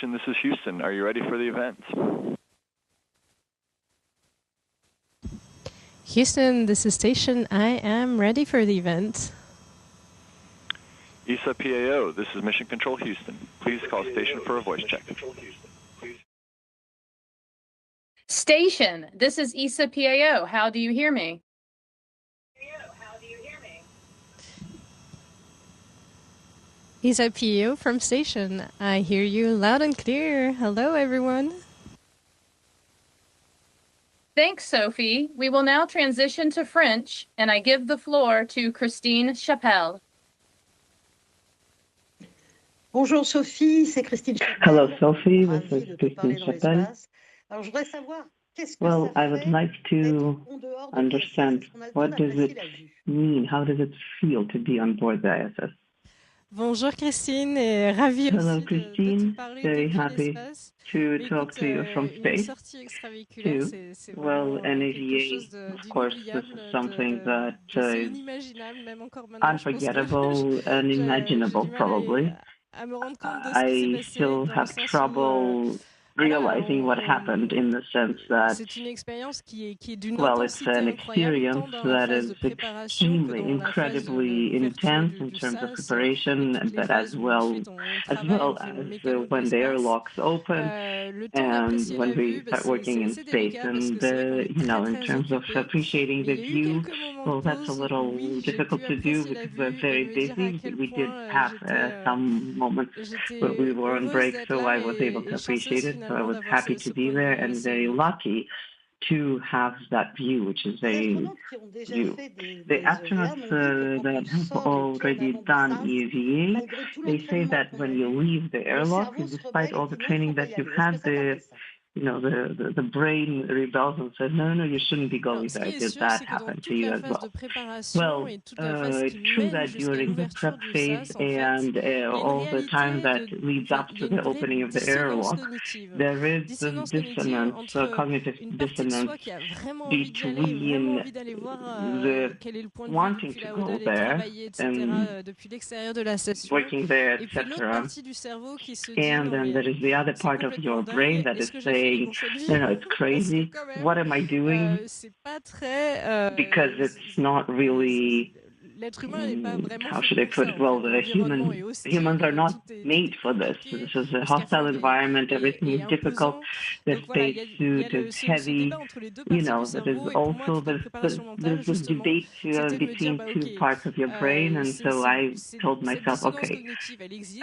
This is Houston. Are you ready for the event? Houston, this is Station. I am ready for the event. ESA PAO, this is Mission Control Houston. Please call station for a voice check. Station, this is ESA PAO. How do you hear me? ESA PAO from Station. I hear you loud and clear. Hello, everyone. Thanks, Sophie. We will now transition to French, and I give the floor to Christine Chapelle. Bonjour Sophie, c'est Christine Chapelle. Hello Sophie, this is Christine Chapelle. Well, I would like to understand, what does it mean? How does it feel to be on board the ISS? Bonjour Christine, et ravie Hello aussi Christine, de very parler happy depuis l'espace. to Mais talk écoute, to you from une space sortie extravéhiculaire, too. c'est Well, vraiment quelque NAVA, chose of course, this d'inoubliable, is something that c'est is inimaginable, même encore maintenant. Je pense que unforgettable, j'ai unimaginable du mal probably. à me rendre compte de ce qui s'est I passé, still dans le have sens où, trouble realizing what happened in the sense that, c'est une expérience qui est d'une well, it's intensité an incroyable, tant experience dans la that phase is de préparation que extremely, dans la phase incredibly d'ouverture intense du in terms of sas, preparation, toutes les but phases as où well ensuite on travaille, on fait le mécano de when the l'espace. airlocks open Le temps and d'apprécier la when vue, we start working in c'est space. délicat parce And, que c'est vrai qu'on est you know, très in très terms of occupé. appreciating Mais the il y a eu view, quelques moments well, de that's a pause little où oui, j'ai difficult pu to do apprécier la because we're vue et very me dire à busy. quel We did point have some moments where we j'étais were on heureuse break, d'être so I là was able to et appreciate chanceuse it. So I finalement was d'avoir happy ce to be point de there vue and assez very unique. lucky to have that view, which is very view. The astronauts that have already done EVA, they say that when you leave the airlock, despite all the training that you've had, the brain rebels and says, no, you shouldn't be going there. Did that happen to you as well? Well, it's true that during the prep phase and all the time that leads up to the opening of the airlock, there is this dissonance, cognitive dissonance between the wanting to go there and working there, etc. And then there is the other part of your brain that is saying, no, it's crazy. What am I doing? Because it's not really, how should I put it? Well, humans are not made for this. This is a hostile environment. Everything is difficult. The spacesuit is heavy. There is also there's this debate between two parts of your brain. And so I told myself, okay, this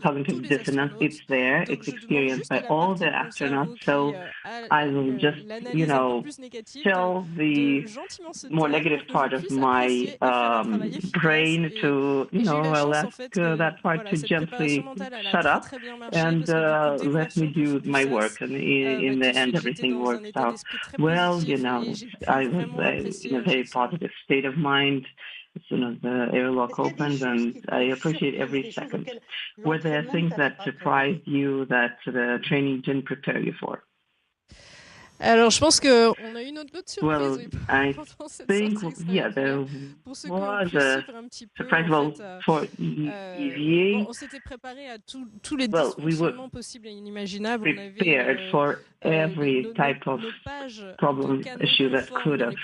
cognitive dissonance, it's there. It's experienced by all the astronauts. So I will just, tell the more negative part of my brain to, I'll ask that part to gently shut up and let me do my work. And in the end, everything works out well. I was in a very positive state of mind as soon as the airlock opened, and I appreciate every second. Were there things that surprised you that the training didn't prepare you for? Alors, je pense qu'on a eu notre lot de surprises. Well, I think, there was a surprise. Well, for EVA, on s'était préparé à tous les dysfonctionnements possibles et inimaginables. On avait prepared for every type of problem issue that could have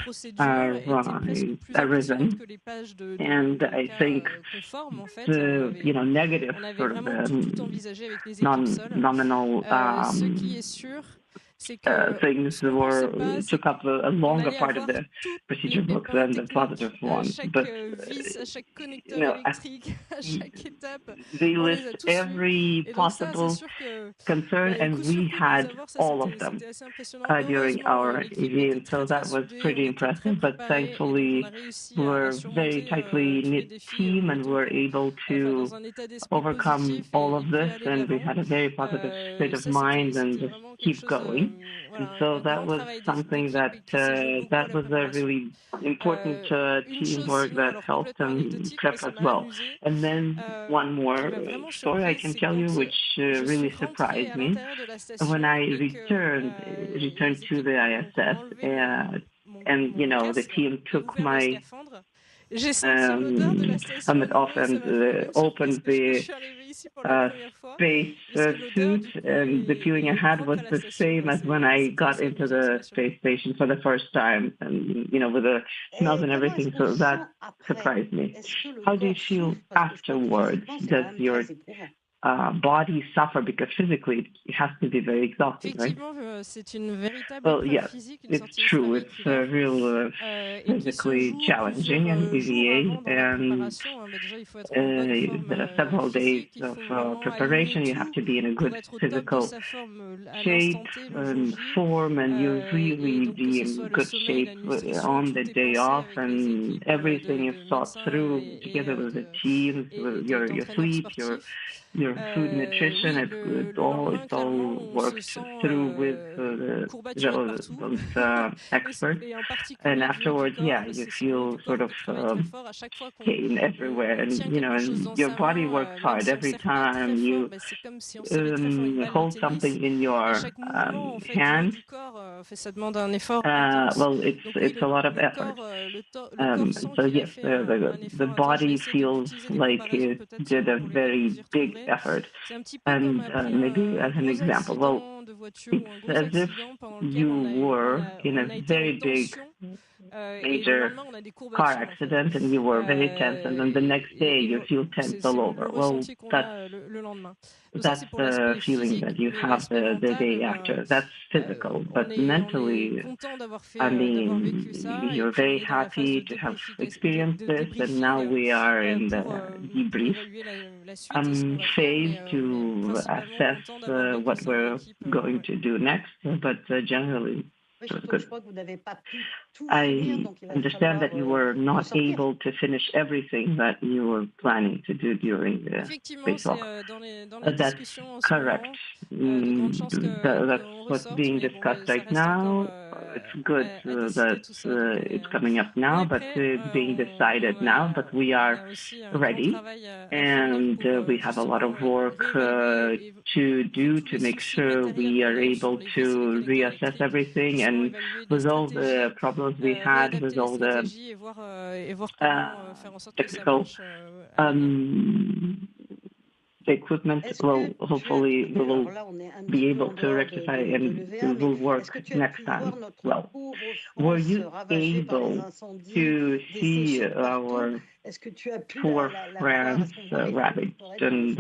arisen. And I think the negative sort of nominal things took up a longer part of the procedure book than the positive one. But they list every possible concern, and we had all of them during our EVA, so that was pretty impressive. But thankfully, we're a very tightly knit team, and we're able to overcome all of this, and we had a very positive state of mind and just keep going. And so that was something that was a really important teamwork that helped and prep as well. And then one more story I can tell you, which really surprised me. When I returned to the ISS, and the team took my It often opened the space suit, and the feeling I had was the same as when I got into the space station for the first time, and with the smells and everything. So that surprised me. How do you feel afterwards? Does your body suffer, because physically it has to be very exhausting, right? Well, yes, it's true. It's real physically challenging and EVA, and there are several days of preparation. You have to be in a good physical shape and form, and you really be in good shape on the day off, and everything is thought through together with the team, with your sleep, your food, nutrition. It all works through with those experts. And afterwards, you feel sort of pain everywhere, and and your body works hard every time you hold something in your hand. Well, it's a lot of effort. So yes, the body feels like it did a very big effort. And maybe as an example, well, it's as if you were in a very big major car accident and you were very tense, and then the next day you feel tense all over. Well, that's the feeling that you have the day after. That's physical, but mentally, I mean, you're very happy to have experienced this, and now we are in the debrief phase to assess what we're going to do next, but generally, it was good. I understand that you were not able to finish everything that you were planning to do during the spacewalk. That's correct. That's what's being discussed right now. It's good that it's coming up now, but it's being decided now. But we are ready, and we have a lot of work to do to make sure we are able to reassess everything and resolve the problems we had, resolve the technical the equipment. Well, hopefully we will be able to rectify, and we will work next time. Well, were you able to see our poor friends ravaged and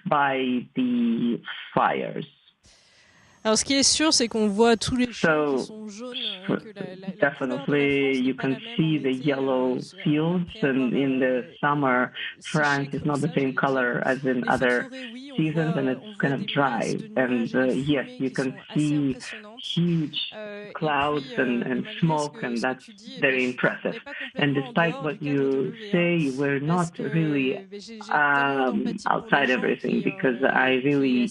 by the fires? Alors, ce qui est sûr, c'est qu'on voit tous les champs qui sont jaunes. Definitely, you can see the yellow fields, and in the summer, France is not the same color as in other seasons, and it's kind of dry. And yes, you can see huge clouds and smoke, and that's very impressive. And despite what you say, we're not really outside everything, because I really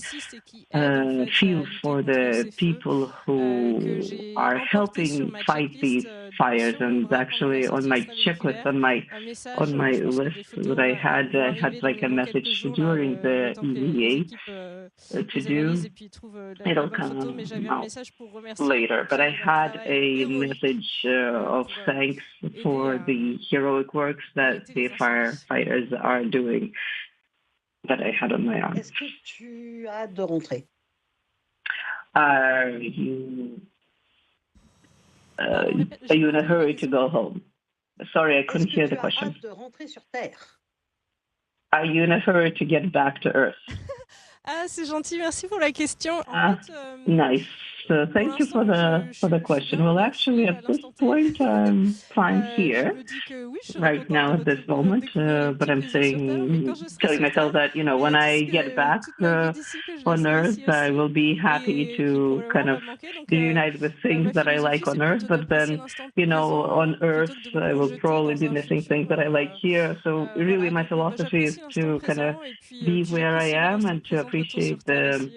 feel for the people who are helping fight these fires. And actually, on my checklist, on my list that I had like a message during the EVA to do. It'll come out later. But I had a message of thanks for the heroic works that the firefighters are doing that I had on my arm. Est-ce que tu as hâte de rentrer? Are you in a hurry to go home? Sorry, I couldn't hear the question. Est-ce que tu as hâte de rentrer sur Terre? Are you in a hurry to get back to Earth? Ah, c'est gentil, merci pour la question. Nice. So thank you for the question. Well, actually, at this point, I'm fine here right now at this moment. But I'm telling myself that, when I get back on Earth, I will be happy to kind of reunite with things that I like on Earth. But then, on Earth, I will probably be missing things that I like here. So really, my philosophy is to kind of be where I am and to appreciate the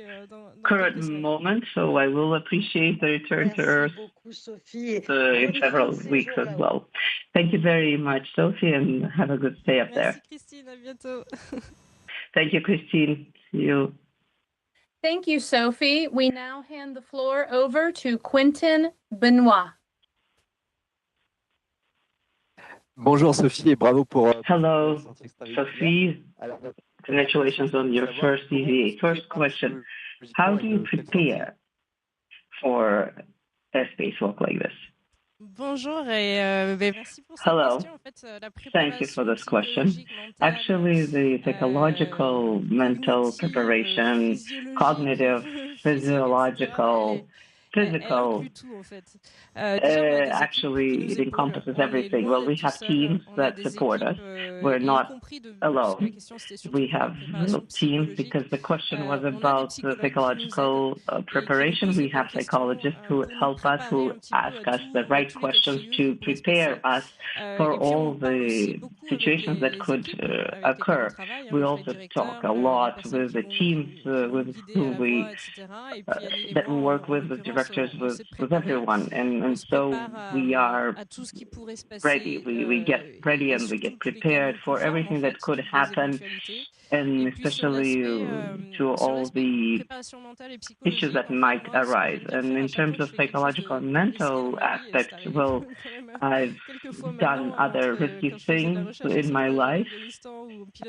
current moment. So I will appreciate the return to Earth in several weeks as well. Thank you very much, Sophie, and have a good stay up there. Merci, Christine. À bientôt. Thank you, Christine. See you. Thank you, Sophie. We now hand the floor over to Quentin Benoit. Bonjour Sophie et bravo pour... Hello, Sophie. Congratulations on your first EVA. First question, how do you prepare for a spacewalk like this? Bonjour et merci pour cette Hello. question. En fait, la Thank you for this question. psychologique, mentale, Actually, the psychological, mental preparation, cognitive, physiological, physical, actually it encompasses everything. Well, we have teams that support us. We're not alone. We have teams because the question was about the psychological preparation. We have psychologists who help us, who ask us the right questions to prepare us for all the situations that could occur. We also talk a lot with the teams with whom we that we work with directors, with everyone, and so we are ready. We get ready and we get prepared for everything that could happen, and especially to all the issues that might arise. And in terms of psychological and mental aspects, well, I've done other risky things in my life.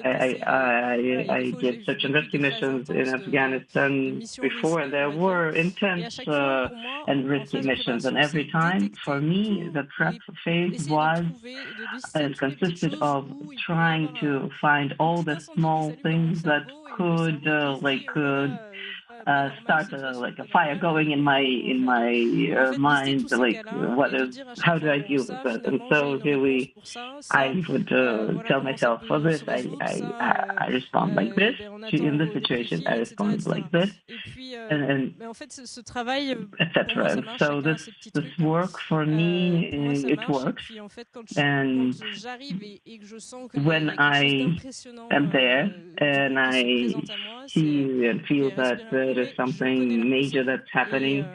I did search and rescue missions in Afghanistan before, and there were intense and risky missions. And every time, for me, the prep phase consisted of trying to find all the small things that could start like a fire going in my mind, like how do I deal with it? And so really I would tell myself, for this I respond like this, in this situation I respond like this, and etc. And so this work for me, it works, and when I am there and I see and feel that there is something major that's happening,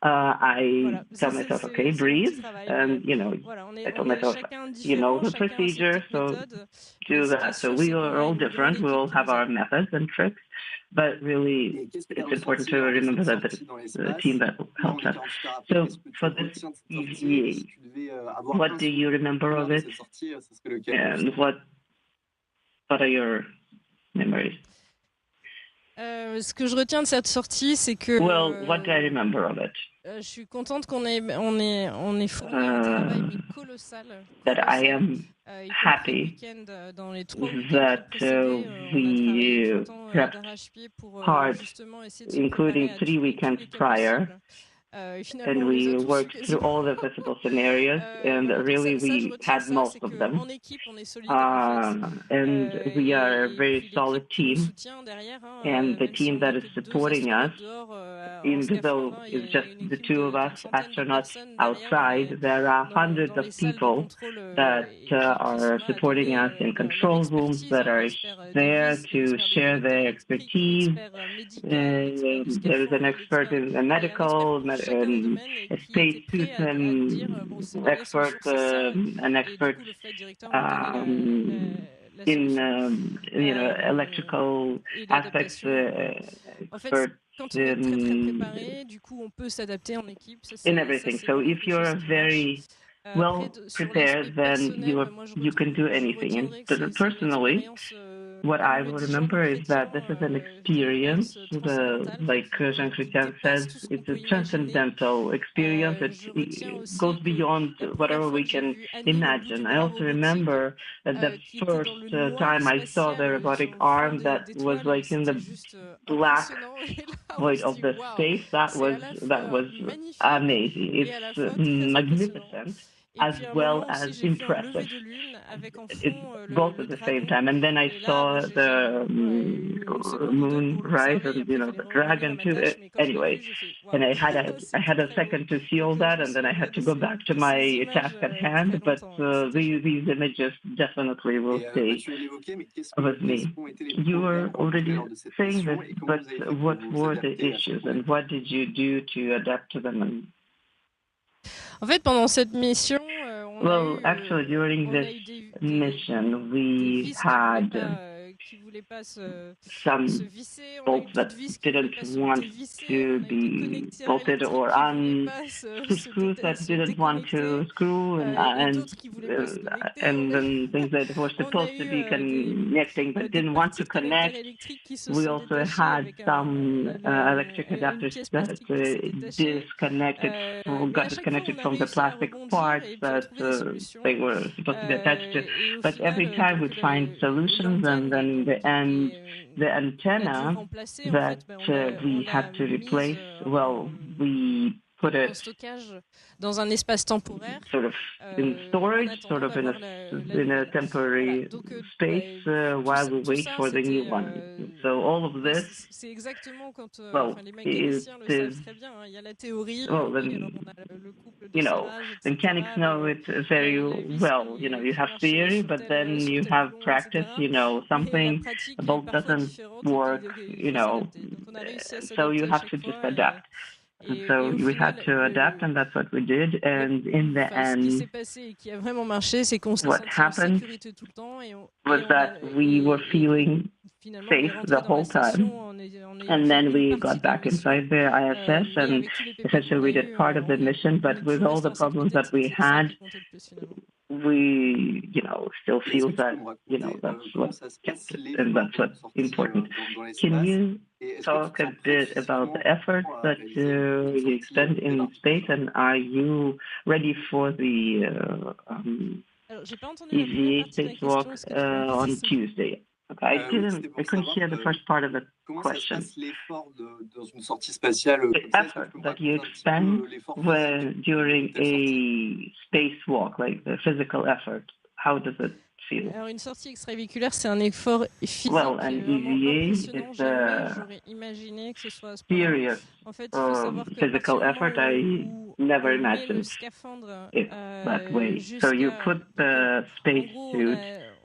I tell myself, okay, breathe, and I tell myself, the procedure, so do that. So we are all different. We all have our methods and tricks, but really, it's important to remember that it's the team that helps us. So for this EVA, what do you remember of it, and what are your memories? Ce que je retiens de cette sortie, c'est que. Well, what do I remember of it? Je suis contente qu'on ait fourni un travail colossal. That I am happy that we prepped hard, including 3 weekends prior. And we worked through all the possible scenarios, and really we had most of them. And we are a very solid team, and the team that is supporting us, even though it's just the 2 of us astronauts outside, there are hundreds of people that are supporting us in control rooms, that are there to share their expertise. There is an expert in the medical, and a spacesuit expert, an expert in electrical aspects, expert in everything. So if you're very well prepared, then you can do anything. And personally, what I will remember is that this is an experience, like Jean-Christian says, it's a transcendental experience. It goes beyond whatever we can imagine. I also remember that the first time I saw the robotic arm that was like in the black void of the space, that was amazing. It's magnificent, as well as impressive. It's both at the same time. And then I saw the moon rise and the dragon too. Anyway, and I had a second to see all that, and then I had to go back to my task at hand. But these images definitely will stay with me. You were already saying this, but what were the issues, and what did you do to adapt to them? En fait, pendant cette mission, well, actually, during this mission, we had some bolts that didn't want to be bolted, or screws that didn't want to screw, and then things that were supposed to be connecting but didn't want to connect. We also had some electric adapters that got disconnected from the plastic parts that they were supposed to be attached to. But every time we'd find solutions, and then in the end, the antenna that we had to replace, well, we put it dans un espace temporaire, sort of in storage, sort of in a temporary space while we wait for the new one. So all of this, well, is well, the mechanics know it very well. You have theory, but then you have practice. Something, a bolt doesn't work. So you have to just adapt. And so we had to adapt, and that's what we did. And in the end, what happened was that we were feeling safe the whole time. And then we got back inside the ISS, and essentially we did part of the mission. But with all the problems that we had, we, still feel that, that's what kept it, and that's what's important. Can you talk a bit about the effort that you expend in space, and are you ready for the EVA spacewalk on Tuesday? Okay, I couldn't hear the first part of the question. The effort that you expend during a spacewalk, like the physical effort, how does it feel? Alors, une sortie extravéhiculaire, c'est un effort physique. Well, an EVA is a serious physical effort. I never imagined it that way. So you put the spacesuit.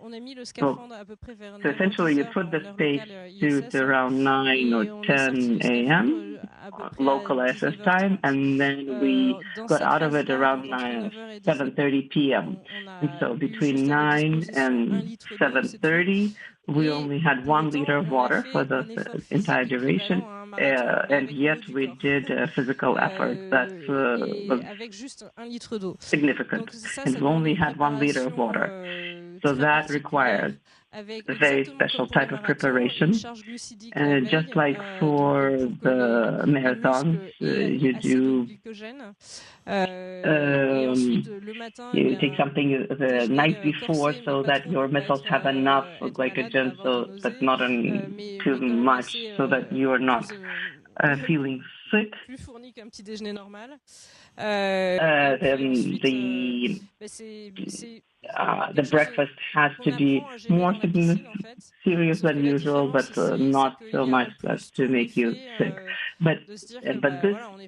So essentially, you put the spacesuit around 9 or 10 a.m. local ISS time, and then we got out of it around 7:30 p.m. And so between 9 and 7:30, we only had 1 liter of water for the entire duration, and yet we did a physical effort that was significant, and we only had 1 liter of water. So that required a very special type of preparation. And just like for the marathons, you do, you take something the night before so that your muscles have enough glycogen, but not too much, so that you are not feeling sick. The breakfast has to be more serious than usual, but not so much as to make you sick. But this,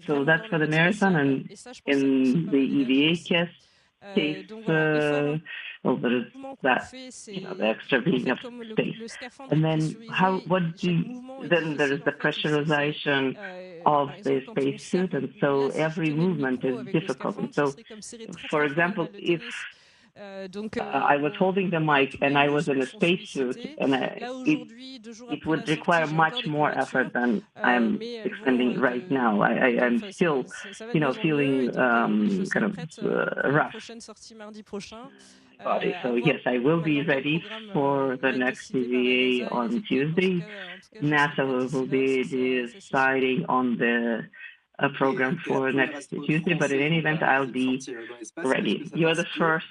so that's for the marathon, and in the EVA case, well, there is that, the extra being of space. And then then there is the pressurization of the spacesuit, and so every movement is difficult. And so, for example, if I was holding the mic and I was in a spacesuit, and it would require much more effort than I'm expending right now. I'm still, feeling kind of rough body. So yes, I will be ready for the next EVA on Tuesday. NASA will be deciding on the program for next Tuesday, but in any event, I'll be ready. You're the first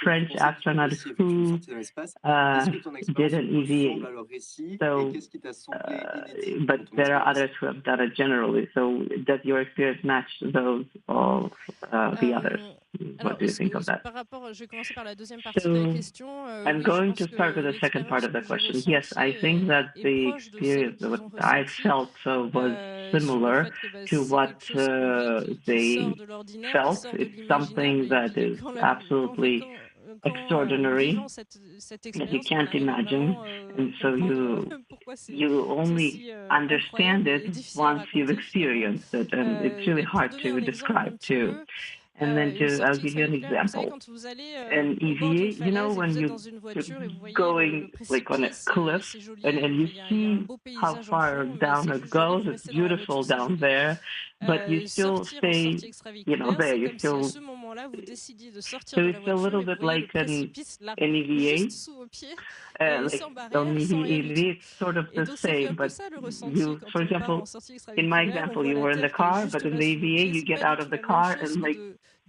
French astronaut who did an EVA. So, but there are others who have done it generally. So, does your experience match those of the others? What do you think of that? So, I'm going to start with the second part of the question. Yes, I think that the experience, what I felt was similar to what they felt. It's something that is absolutely extraordinary that you can't imagine, and so you only understand it once you've experienced it, and it's really hard to describe too. And then I'll give you an example. An EVA, you know, when you're going like on a cliff and you see how far down it goes, it's beautiful down there, but you still stay, you know, there. You still, so it's a little bit like an EVA. Like on EVA, it's sort of the same, but you, for example, in my example, you were in the car, but in the EVA, you get out of the car and like,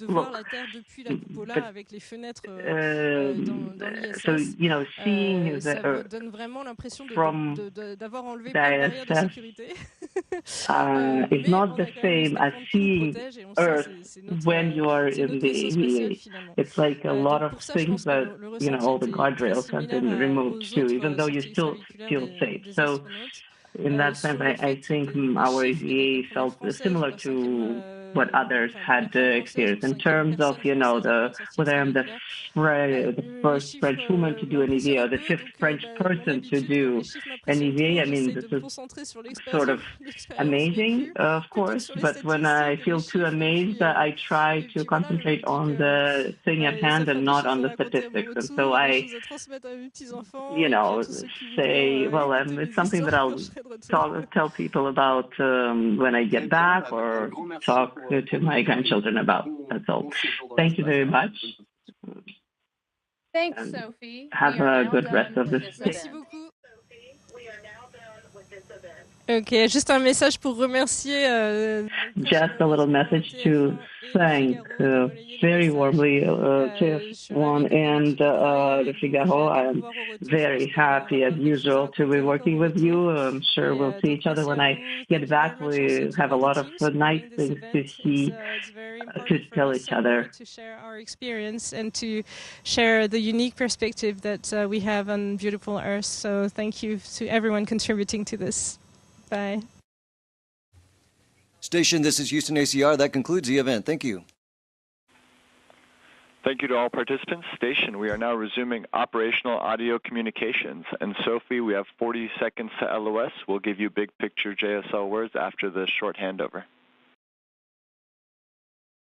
look, so, you know, seeing the Earth from the ISS is not the same as seeing Earth when you are in the EVA. It's like a lot of things that, you know, all the guardrails have been removed too, even though you still feel safe. So in that sense, I think our EVA felt similar to what others had experienced in terms of, you know, whether I'm the first French woman to do an EVA or the fifth French person to do an EVA. I mean, this is sort of amazing, of course, but when I feel too amazed, I try to concentrate on the thing at hand and not on the statistics. And so I, you know, say, well, it's something that I'll tell people about when I get back or talk to my grandchildren about. That's all. Thank you very much. Thanks, Sophie. Have a good rest of the day. Ok, juste un message pour remercier. Just a little message to thank very warmly TF1 and the Figaro. I'm very happy as usual to be working with you. I'm sure we'll see each other when I get back. We have a lot of nice things to see, to tell each other. To share our experience and to share the unique perspective that we have on beautiful Earth. So thank you to everyone contributing to this. Bye. Station, this is Houston ACR. That concludes the event. Thank you. Thank you to all participants. Station, we are now resuming operational audio communications. And Sophie, we have 40 seconds to LOS. We'll give you big picture JSL words after the short handover.